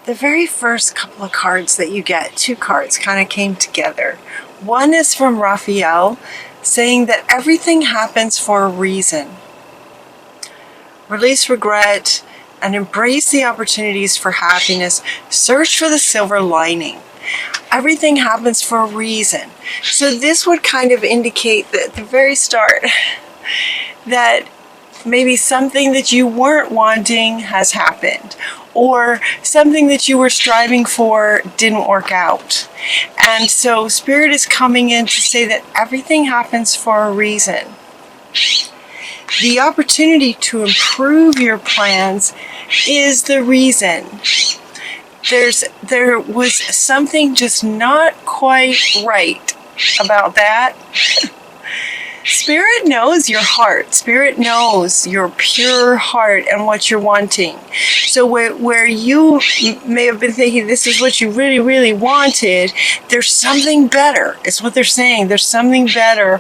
the very first couple of cards that you get, 2 cards kind of came together. One is from Raphael, saying that everything happens for a reason. Release regret and embrace the opportunities for happiness. Search for the silver lining. Everything happens for a reason. So this would kind of indicate that at the very start that maybe something that you weren't wanting has happened, or something that you were striving for didn't work out. And so Spirit is coming in to say that everything happens for a reason. The opportunity to improve your plans is the reason. There was something just not quite right about that. Spirit knows your heart. Spirit knows your pure heart and what you're wanting. So where you may have been thinking this is what you really, really wanted, there's something better. It's what they're saying. There's something better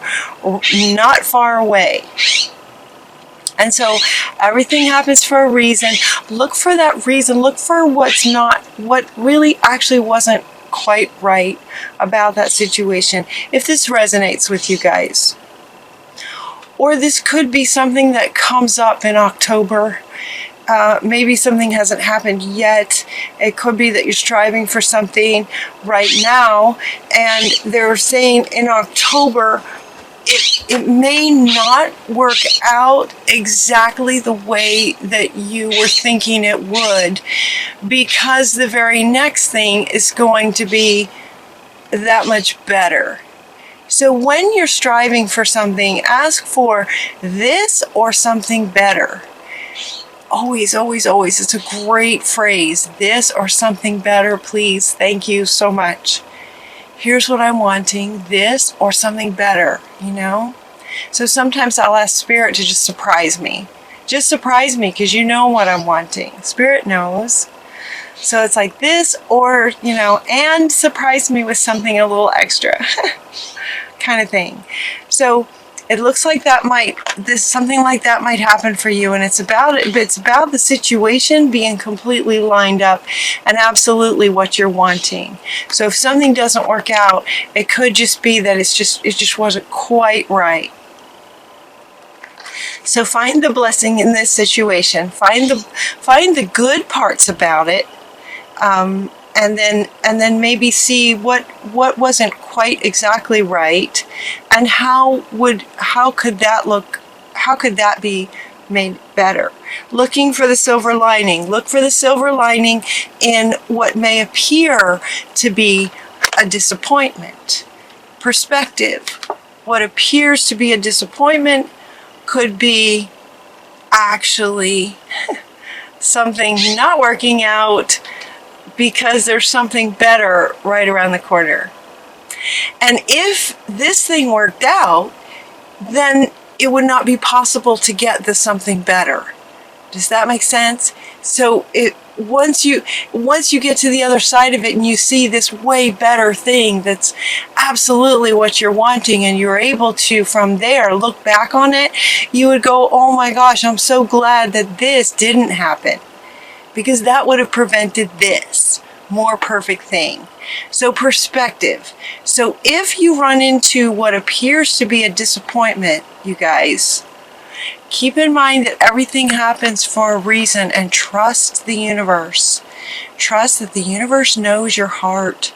not far away. And so everything happens for a reason. Look for that reason. Look for what really actually wasn't quite right about that situation. If this resonates with you guys. Or this could be something that comes up in October. Maybe something hasn't happened yet. It could be that you're striving for something right now, and they're saying in October it may not work out exactly the way that you were thinking it would, because the very next thing is going to be that much better. So when you're striving for something, ask for this or something better. Always, always, always. It's a great phrase. This or something better, please. Thank you so much. Here's what I'm wanting, this or something better, you know? So sometimes I'll ask Spirit to just surprise me. Just surprise me, because you know what I'm wanting. Spirit knows. So it's like this or, you know, and surprise me with something a little extra kind of thing. So it looks like something like that might happen for you, and it's about the situation being completely lined up and absolutely what you're wanting. So if something doesn't work out, it could just be that it just wasn't quite right. So find the blessing in this situation. Find the good parts about it, and then maybe see what wasn't quite exactly right, and how could that be made better. Looking for the silver lining. Look for the silver lining in what may appear to be a disappointment. Perspective. What appears to be a disappointment could be actually something not working out, because there's something better right around the corner. And if this thing worked out, then it would not be possible to get the something better. Does that make sense? So once you get to the other side of it and you see this way better thing that's absolutely what you're wanting, and you're able to from there look back on it, you would go, oh my gosh, I'm so glad that this didn't happen, because that would have prevented this more perfect thing. So perspective. So if you run into what appears to be a disappointment, you guys, keep in mind that everything happens for a reason, and trust the universe. Trust that the universe knows your heart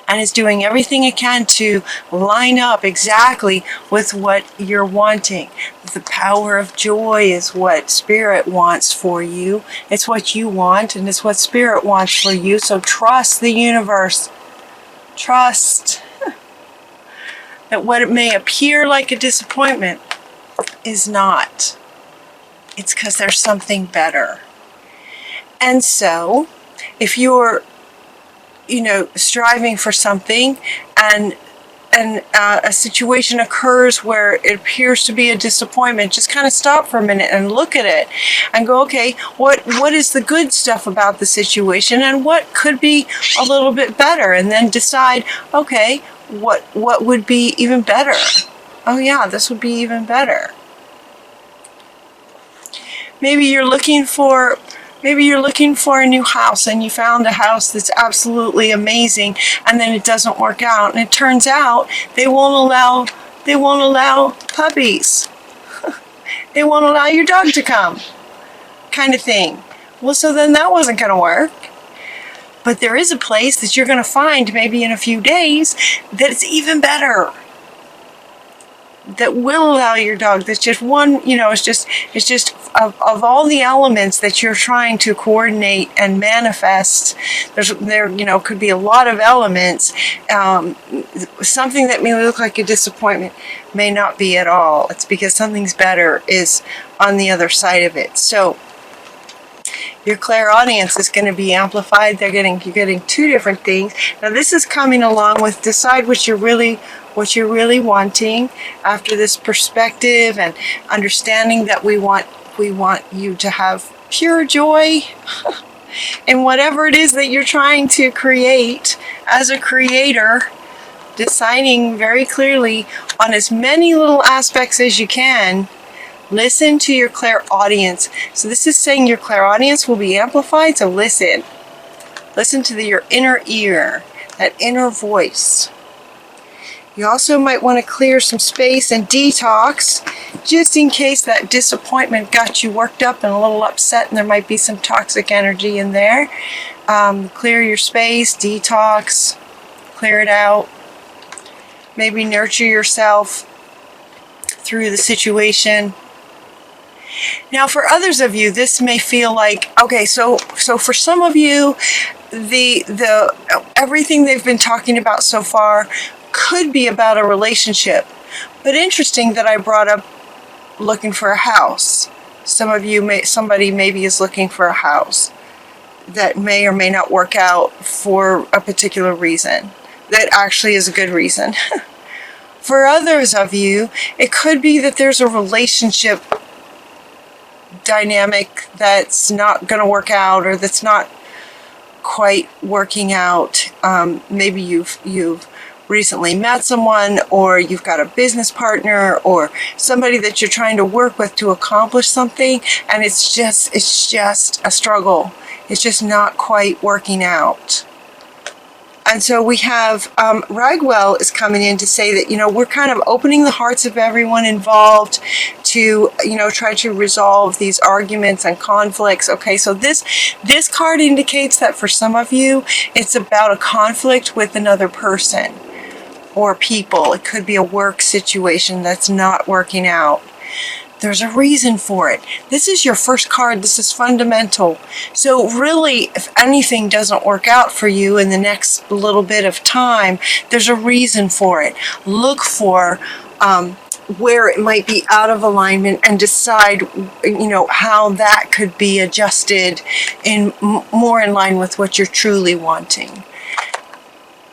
and is doing everything it can to line up exactly with what you're wanting. The power of joy is what Spirit wants for you. It's what you want, and it's what Spirit wants for you. So trust the universe. Trust that what it may appear like a disappointment is not. It's because there's something better. And so, if you're striving for something, and a situation occurs where it appears to be a disappointment, just kind of stop for a minute and look at it and go, okay, what is the good stuff about the situation, and what could be a little bit better, and then decide, okay, what would be even better? Oh yeah, this would be even better. Maybe you're looking for Maybe you're looking for a new house and you found a house that's absolutely amazing, and then it doesn't work out, and it turns out they won't allow puppies. They won't allow your dog to come, kind of thing. Well, so then that wasn't going to work. But there is a place that you're going to find maybe in a few days that's even better, that will allow your dog. That's just one, it's just of all the elements that you're trying to coordinate and manifest, there could be a lot of elements. Something that may look like a disappointment may not be at all. It's because something's better is on the other side of it. So your clairaudience is going to be amplified. You're getting two different things. Now this is coming along with decide what you're really wanting after this perspective, and understanding that we want you to have pure joy in whatever it is that you're trying to create as a creator, deciding very clearly on as many little aspects as you can. Listen to your clairaudience. So this is saying your clairaudience will be amplified, so listen to your inner ear, that inner voice. You also might want to clear some space and detox, just in case that disappointment got you worked up and a little upset, and there might be some toxic energy in there. Clear your space, detox, clear it out. Maybe nurture yourself through the situation. Now, for others of you, this may feel like, okay, so for some of you, the everything they've been talking about so far could be about a relationship. But interesting that I brought up looking for a house. Somebody maybe is looking for a house that may or may not work out for a particular reason. That actually is a good reason. For others of you, it could be that there's a relationship dynamic that's not going to work out, or that's not quite working out. Maybe you've recently met someone, or you've got a business partner, or somebody that you're trying to work with to accomplish something, and it's just a struggle. It's just not quite working out. And so we have Ragwell is coming in to say that, we're kind of opening the hearts of everyone involved to, try to resolve these arguments and conflicts. Okay, so this card indicates that for some of you, it's about a conflict with another person or people. It could be a work situation that's not working out. There's a reason for it. This is your first card. This is fundamental. So really, if anything doesn't work out for you in the next little bit of time, there's a reason for it. Look for where it might be out of alignment, and decide, how that could be adjusted in more in line with what you're truly wanting.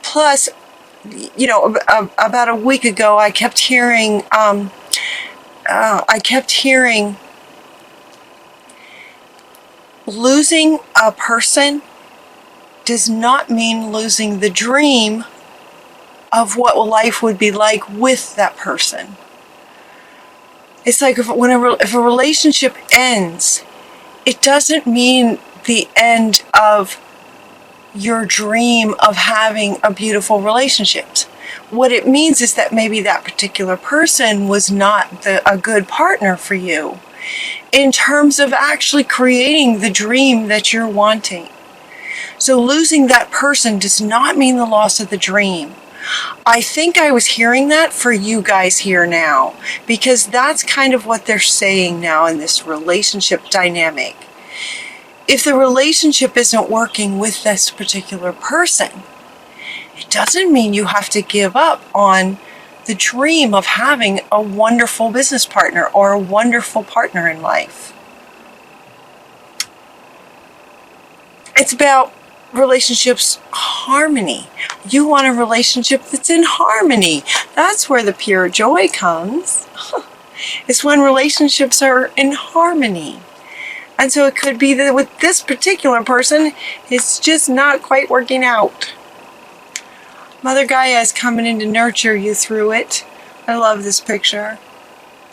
Plus, about a week ago, I kept hearing losing a person does not mean losing the dream of what life would be like with that person. It's like if a relationship ends, it doesn't mean the end of your dream of having a beautiful relationship. What it means is that maybe that particular person was not a good partner for you in terms of actually creating the dream that you're wanting. So losing that person does not mean the loss of the dream. I think I was hearing that for you guys here now, because that's kind of what they're saying now in this relationship dynamic. If the relationship isn't working with this particular person, it doesn't mean you have to give up on the dream of having a wonderful business partner or a wonderful partner in life. It's about relationships harmony. You want a relationship that's in harmony. That's where the pure joy comes. It's when relationships are in harmony. And so it could be that with this particular person, it's just not quite working out. Mother Gaia is coming in to nurture you through it. I love this picture.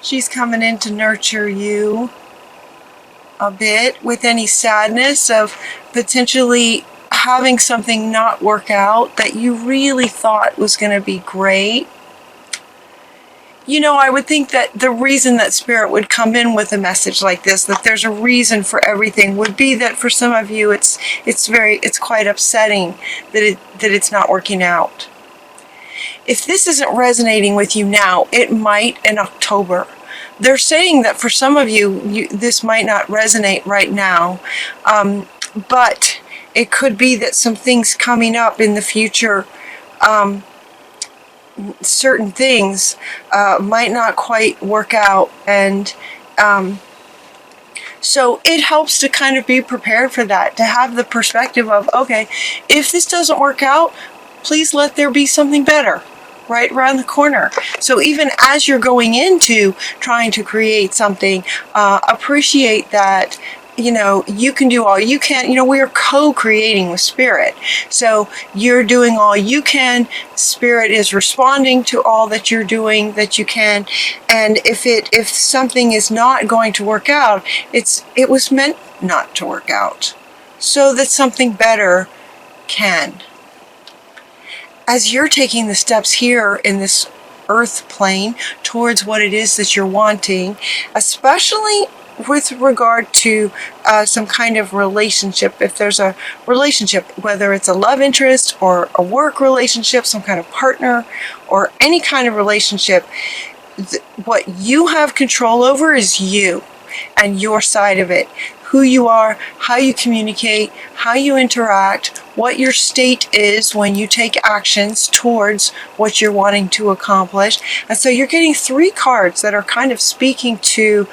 She's coming in to nurture you a bit with any sadness of potentially having something not work out that you really thought was going to be great. You know, I would think that the reason that Spirit would come in with a message like this, that there's a reason for everything, would be that for some of you it's quite upsetting that it's not working out. If this isn't resonating with you now, it might in October. They're saying that for some of you, this might not resonate right now, but it could be that some things coming up in the future, certain things might not quite work out, and so it helps to kind of be prepared for that, to have the perspective of, okay, if this doesn't work out, please let there be something better right around the corner. So even as you're going into trying to create something, appreciate that, you know, you can do all you can. You know, we are co-creating with Spirit. So you're doing all you can. Spirit is responding to all that you're doing that you can. And if something is not going to work out, it was meant not to work out, so that something better can. As you're taking the steps here in this earth plane towards what it is that you're wanting, especially with regard to some kind of relationship, if there's a relationship, whether it's a love interest or a work relationship, some kind of partner, or any kind of relationship, what you have control over is you and your side of it. Who you are, how you communicate, how you interact, what your state is when you take actions towards what you're wanting to accomplish. And so you're getting 3 cards that are kind of speaking to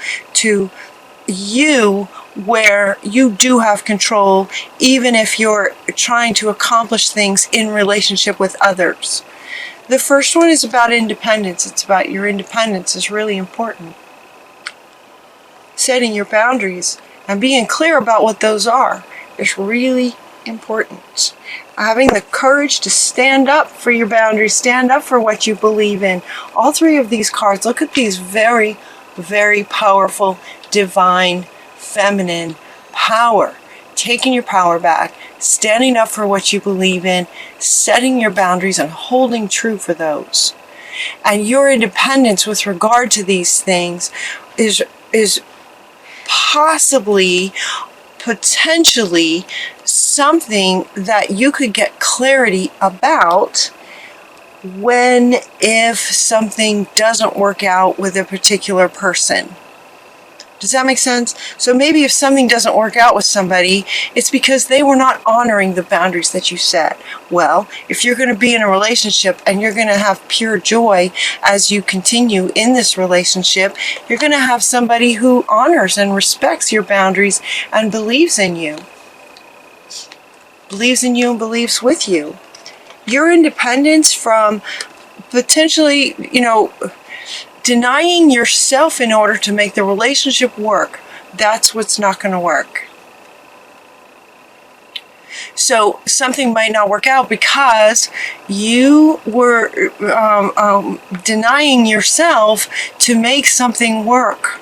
you, where you do have control, even if you're trying to accomplish things in relationship with others. The first one is about independence. It's about your independence is really important. Setting your boundaries and being clear about what those are is really important. Having the courage to stand up for your boundaries, stand up for what you believe in. All 3 of these cards, look at these very, very powerful, divine, feminine power. Taking your power back, standing up for what you believe in, setting your boundaries and holding true for those. And your independence with regard to these things is possibly, potentially something that you could get clarity about if something doesn't work out with a particular person. Does that make sense? So maybe if something doesn't work out with somebody, it's because they were not honoring the boundaries that you set. Well, if you're going to be in a relationship and you're going to have pure joy as you continue in this relationship, you're going to have somebody who honors and respects your boundaries and believes in you. Believes in you and believes with you. Your independence from potentially, denying yourself in order to make the relationship work, that's what's not going to work. So something might not work out because you were denying yourself to make something work,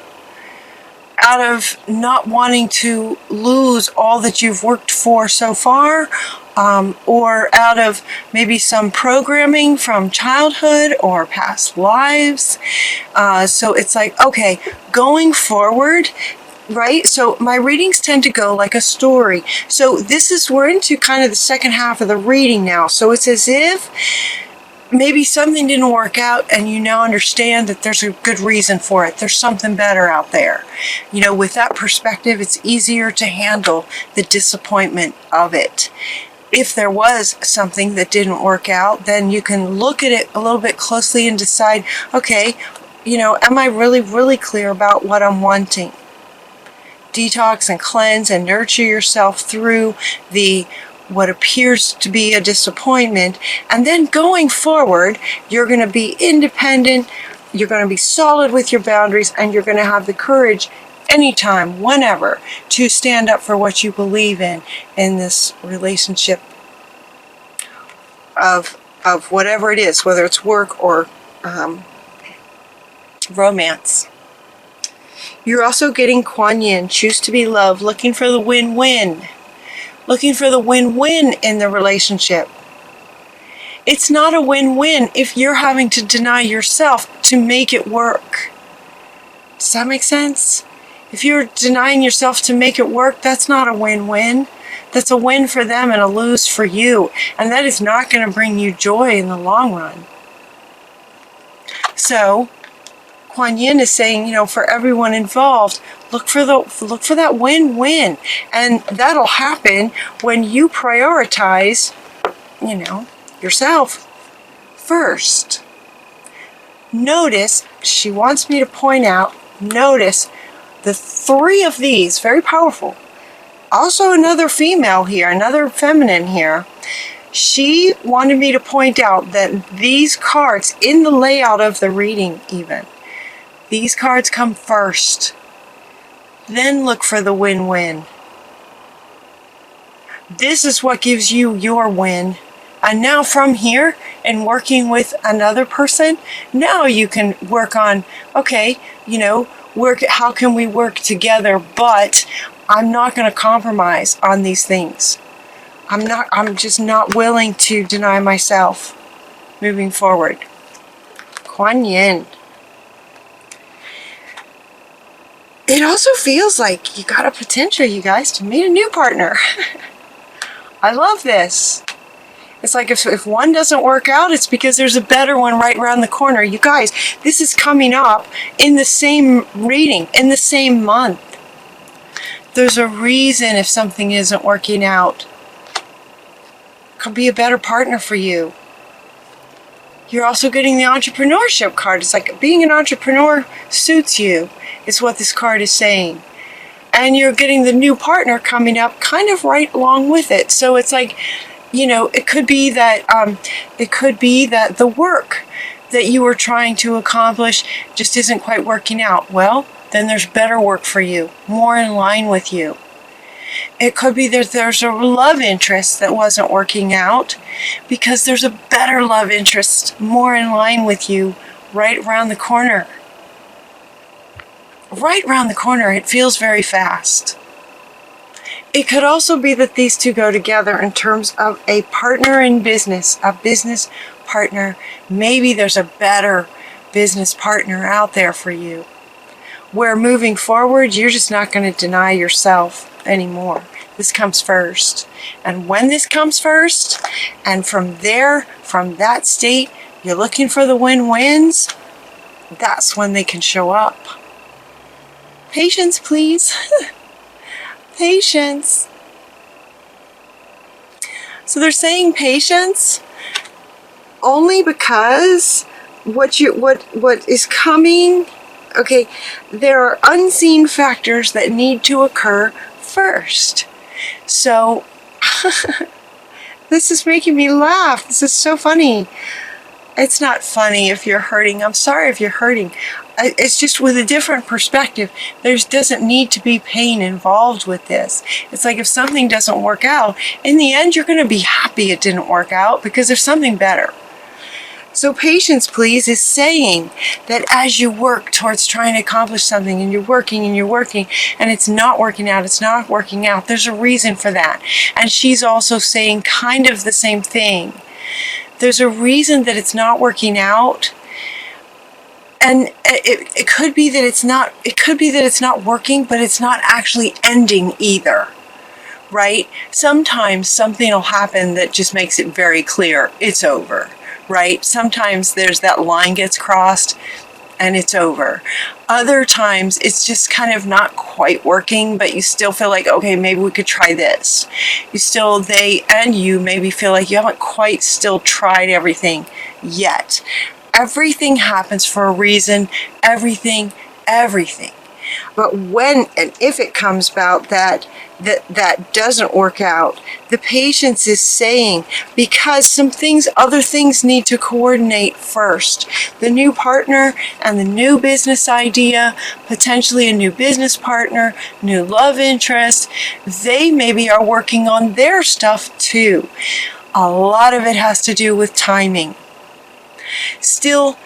out of not wanting to lose all that you've worked for so far, or out of maybe some programming from childhood or past lives. So it's like, okay, going forward, right? So my readings tend to go like a story. So we're into kind of the second half of the reading now. So it's as if maybe something didn't work out and you now understand that there's a good reason for it. There's something better out there. With that perspective, it's easier to handle the disappointment of it. If there was something that didn't work out, then you can look at it a little bit closely and decide, okay, am I really, really clear about what I'm wanting? Detox and cleanse and nurture yourself through what appears to be a disappointment. And then going forward, you're going to be independent, you're going to be solid with your boundaries, and you're going to have the courage anytime, whenever, to stand up for what you believe in this relationship of whatever it is, whether it's work or romance. You're also getting Kuan Yin, choose to be loved, looking for the win-win. Looking for the win-win in the relationship. It's not a win-win if you're having to deny yourself to make it work. Does that make sense? If you're denying yourself to make it work, that's not a win-win. That's a win for them and a lose for you. And that is not going to bring you joy in the long run. So, Kuan Yin is saying, for everyone involved, look for that win-win. And that'll happen when you prioritize, yourself first. Notice, she wants me to point out, notice the 3 of these, very powerful. Also another female here, another feminine here. She wanted me to point out that these cards, in the layout of the reading even, these cards come first. Then look for the win-win. This is what gives you your win. And now from here, and working with another person, now you can work on, okay, how can we work together, but I'm not going to compromise on these things. I'm just not willing to deny myself moving forward. Kuan Yin. It also feels like you got a potential, you guys, to meet a new partner. I love this. It's like if one doesn't work out, it's because there's a better one right around the corner. You guys, this is coming up in the same reading, in the same month. There's a reason if something isn't working out. Could be a better partner for you. You're also getting the entrepreneurship card. It's like being an entrepreneur suits you, is what this card is saying. And you're getting the new partner coming up kind of right along with it. So it's like, it could be that the work that you were trying to accomplish just isn't quite working out. Well, then there's better work for you, more in line with you. It could be that there's a love interest that wasn't working out because there's a better love interest, more in line with you, right around the corner. Right around the corner, it feels very fast. It could also be that these two go together in terms of a partner in business, a business partner. Maybe there's a better business partner out there for you, where moving forward, you're just not going to deny yourself anymore. This comes first. And when this comes first, and from there, from that state, you're looking for the win-wins, that's when they can show up. Patience, please. Patience. So they're saying patience only because what is coming, okay, there are unseen factors that need to occur first. So this is making me laugh. This is so funny. It's not funny if you're hurting. I'm sorry if you're hurting. It's just with a different perspective. There doesn't need to be pain involved with this. It's like if something doesn't work out, in the end, you're going to be happy it didn't work out because there's something better. So patience, please, is saying that as you work towards trying to accomplish something and you're working and it's not working out, there's a reason for that. And she's also saying kind of the same thing. There's a reason that it's not working out. And it could be that it's not working, but it's not actually ending either. Right? Sometimes something will happen that just makes it very clear it's over. Right? Sometimes there's that line gets crossed and it's over. Other times it's just kind of not quite working, but you still feel like, okay, maybe we could try this. They and you maybe feel like you haven't quite still tried everything yet. Everything happens for a reason. Everything. But when and if it comes about that doesn't work out, the patience is saying because other things need to coordinate first. The new partner and the new business idea, potentially a new business partner, new love interest, they maybe are working on their stuff too. A lot of it has to do with timing. Still,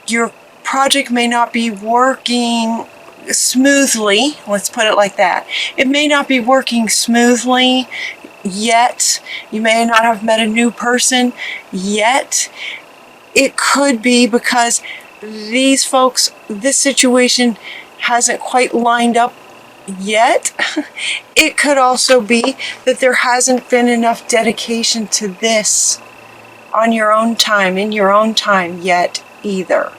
your project may not be working smoothly. Let's put it like that. It may not be working smoothly yet. You may not have met a new person yet. It could be because these folks, this situation hasn't quite lined up yet. It could also be that there hasn't been enough dedication to this on your own time, in your own time yet either.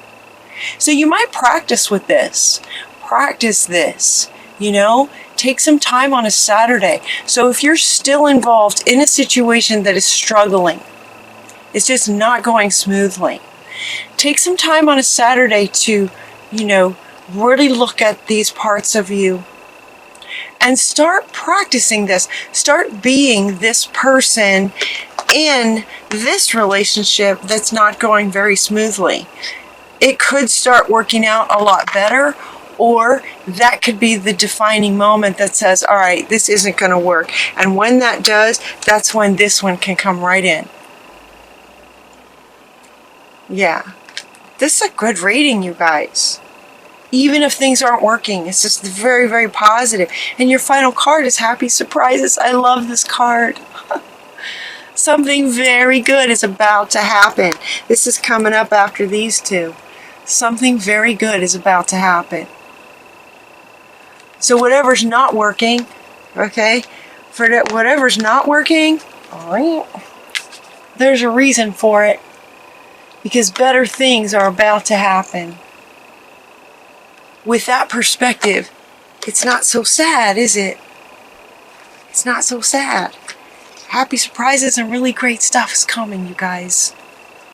So you might practice with this. Practice this, you know, take some time on a Saturday. So if you're still involved in a situation that is struggling, it's just not going smoothly, take some time on a Saturday to, you know, really look at these parts of you and start practicing this. Start being this person in this relationship that's not going very smoothly. It could start working out a lot better, or that could be the defining moment that says, all right, this isn't going to work. And when that does, that's when this one can come right in. Yeah. This is a good reading, you guys. Even if things aren't working, it's just very, very positive. And your final card is Happy Surprises. I love this card. Something very good is about to happen. This is coming up after these two. Something very good is about to happen. So whatever's not working, okay, for whatever's not working, there's a reason for it. Because better things are about to happen. With that perspective, it's not so sad, is it? It's not so sad. Happy surprises and really great stuff is coming, you guys.